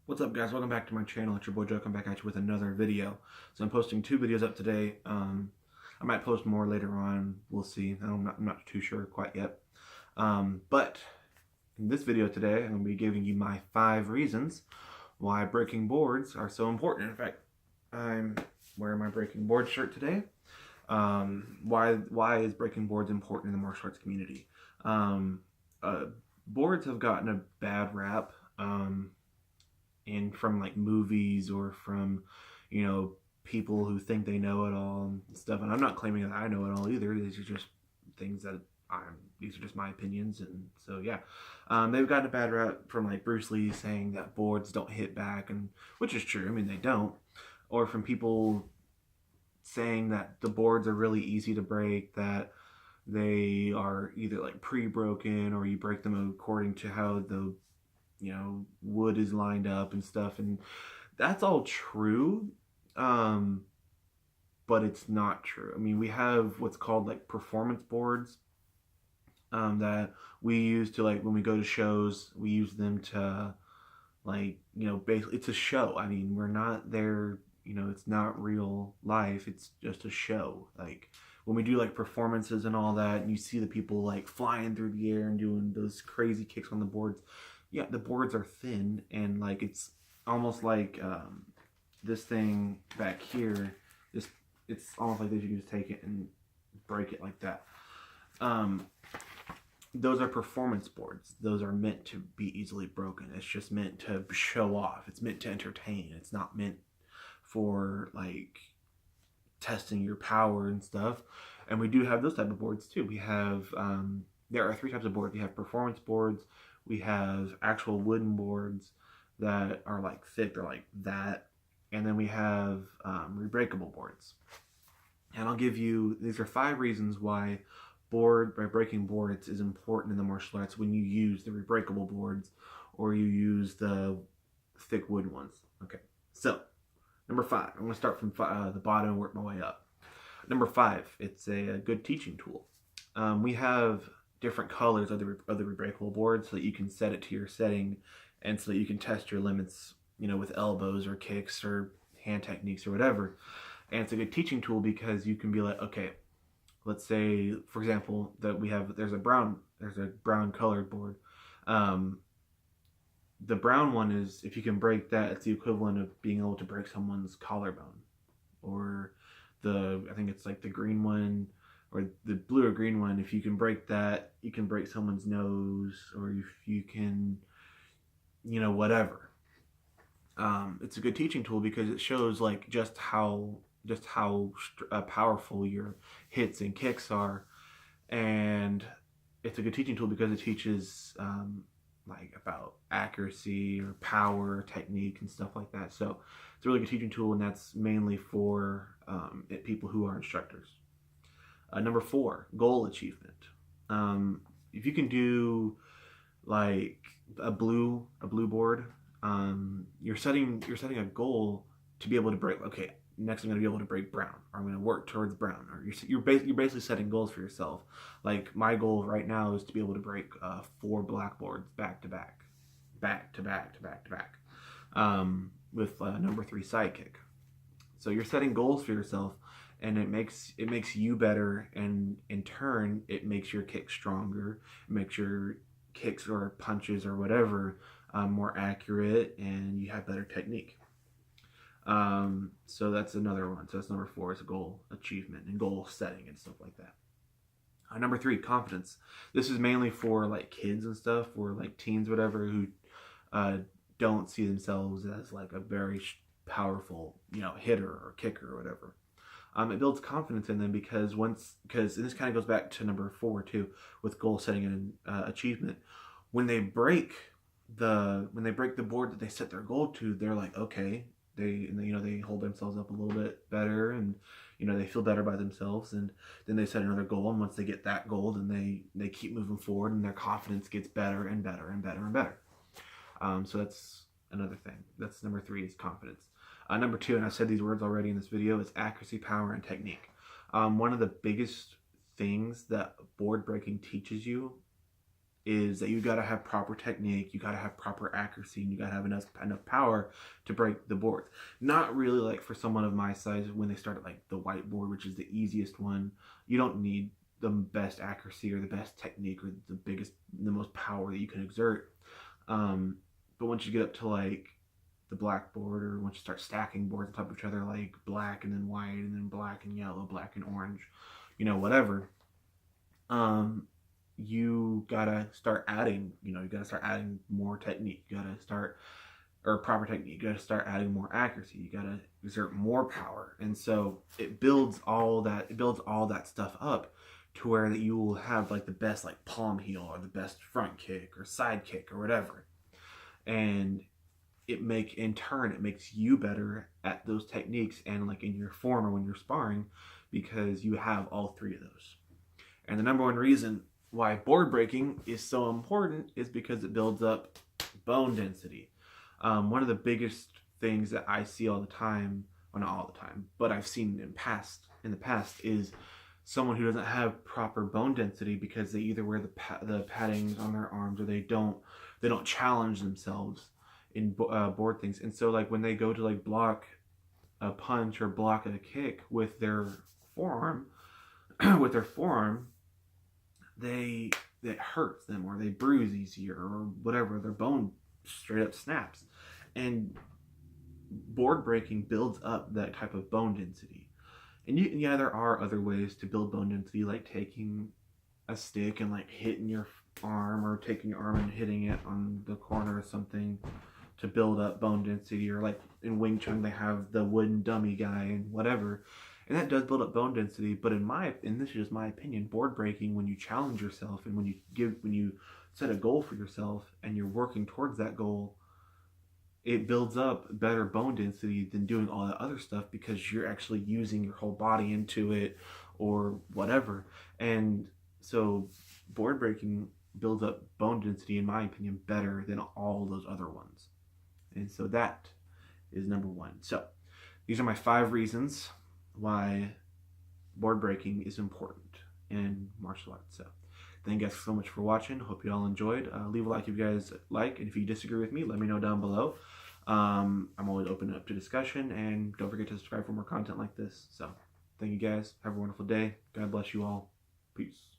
What's up, guys? Welcome back to my channel. It's your boy Joe. I'm back at you with another video. So I'm posting two videos up today. I might post more later on. We'll see. I'm not too sure quite yet. But in this video today, I'm going to be giving you my 5 reasons why breaking boards are so important. In fact, I'm wearing my breaking board shirt today. Why is breaking boards important in the martial arts community? Boards have gotten a bad rap. And from like movies or from, people who think they know it all and stuff. And I'm not claiming that I know it all either. These are just things that these are just my opinions. And so, yeah, they've gotten a bad rap from like Bruce Lee saying that boards don't hit back, and which is true. I mean, they don't. Or from people saying that the boards are really easy to break, that they are either like pre-broken or you break them according to how the wood is lined up and stuff, and that's all true, but it's not true. I mean, we have what's called like performance boards, that we use to, like, when we go to shows, we use them to, like, basically it's a show. I mean, we're not there, it's not real life, it's just a show. Like when we do like performances and all that, and you see the people like flying through the air and doing those crazy kicks on the boards, yeah, the boards are thin, and like it's almost like this thing back here. It's almost like this. You can just take it and break it like that. Those are performance boards. Those are meant to be easily broken. It's just meant to show off. It's meant to entertain. It's not meant for like testing your power and stuff. And we do have those type of boards too. We have there are 3 types of boards. We have performance boards. We have actual wooden boards that are like thick, they're like that. And then we have rebreakable boards. And I'll give you, these are 5 reasons why breaking boards is important in the martial arts when you use the rebreakable boards or you use the thick wooden ones. Okay, so number 5, I'm going to start from the bottom and work my way up. Number 5, it's a good teaching tool. We have different colors of the rebreakable board so that you can set it to your setting, and so that you can test your limits, with elbows or kicks or hand techniques or whatever. And it's a good teaching tool because you can be like, okay, let's say, for example, that there's a brown colored board. The brown one is, if you can break that, it's the equivalent of being able to break someone's collarbone. Or I think it's like the green one, or the blue or green one, if you can break that, you can break someone's nose, or if you can, whatever. It's a good teaching tool because it shows like just how powerful your hits and kicks are, and it's a good teaching tool because it teaches like about accuracy or power or technique and stuff like that. So it's a really good teaching tool, and that's mainly for people who are instructors. Number 4, goal achievement. If you can do like a blue board, you're setting a goal to be able to break. Okay, next I'm going to be able to break brown, or I'm going to work towards brown. Or you're basically setting goals for yourself. Like my goal right now is to be able to break 4 blackboards back to back, with number 3 sidekick. So you're setting goals for yourself, and it makes you better, and in turn it makes your kick stronger. It makes your kicks or punches or whatever more accurate, and you have better technique. So that's another one. So that's number 4, is goal achievement and goal setting and stuff like that. Number 3, confidence. This is mainly for like kids and stuff, or like teens, whatever, who don't see themselves as like a very powerful, hitter or kicker or whatever. It builds confidence in them because and this kind of goes back to number 4 too, with goal setting and achievement. When they break the board that they set their goal to, they're like, okay, they hold themselves up a little bit better, and they feel better by themselves, and then they set another goal, and once they get that goal, then they keep moving forward, and their confidence gets better and better and better and better. So that's another thing. That's number 3, is confidence. Number 2, and I said these words already in this video, is accuracy, power, and technique. One of the biggest things that board breaking teaches you is that you got to have proper technique, you got to have proper accuracy, and you got to have enough power to break the board. Not really like for someone of my size when they start at like the whiteboard, which is the easiest one. You don't need the best accuracy or the best technique or the most power that you can exert. But once you get up to like the blackboard, or once you start stacking boards on top of each other, like black and then white and then black and yellow, black and orange, whatever, you gotta start adding, more technique. You gotta start, or proper technique. You gotta start adding more accuracy. You gotta exert more power, and so it builds all that stuff up to where that you will have like the best like palm heel or the best front kick or side kick or whatever, and in turn it makes you better at those techniques and like in your form or when you're sparring, because you have all three of those. And the number one reason why board breaking is so important is because it builds up bone density. One of the biggest things that I see all the time, well, not all the time, but I've seen in the past is someone who doesn't have proper bone density because they either wear the paddings on their arms, or they don't challenge themselves in board things. And so like when they go to like block a punch or block a kick with their forearm, it hurts them, or they bruise easier, or whatever, their bone straight up snaps. And board breaking builds up that type of bone density. And there are other ways to build bone density, like taking a stick and like hitting your arm, or taking your arm and hitting it on the corner or something to build up bone density, or like in Wing Chun they have the wooden dummy guy and whatever, and that does build up bone density. But and this is just my opinion, board breaking, when you challenge yourself and when you set a goal for yourself and you're working towards that goal, it builds up better bone density than doing all that other stuff, because you're actually using your whole body into it or whatever. And so board breaking builds up bone density, in my opinion, better than all those other ones. And so that is number one. So these are my 5 reasons why board breaking is important in martial arts. So thank you guys so much for watching. Hope you all enjoyed. Leave a like if you guys like, and if you disagree with me, let me know down below. I'm always open up to discussion, and don't forget to subscribe for more content like this. So thank you guys. Have a wonderful day. God bless you all. Peace.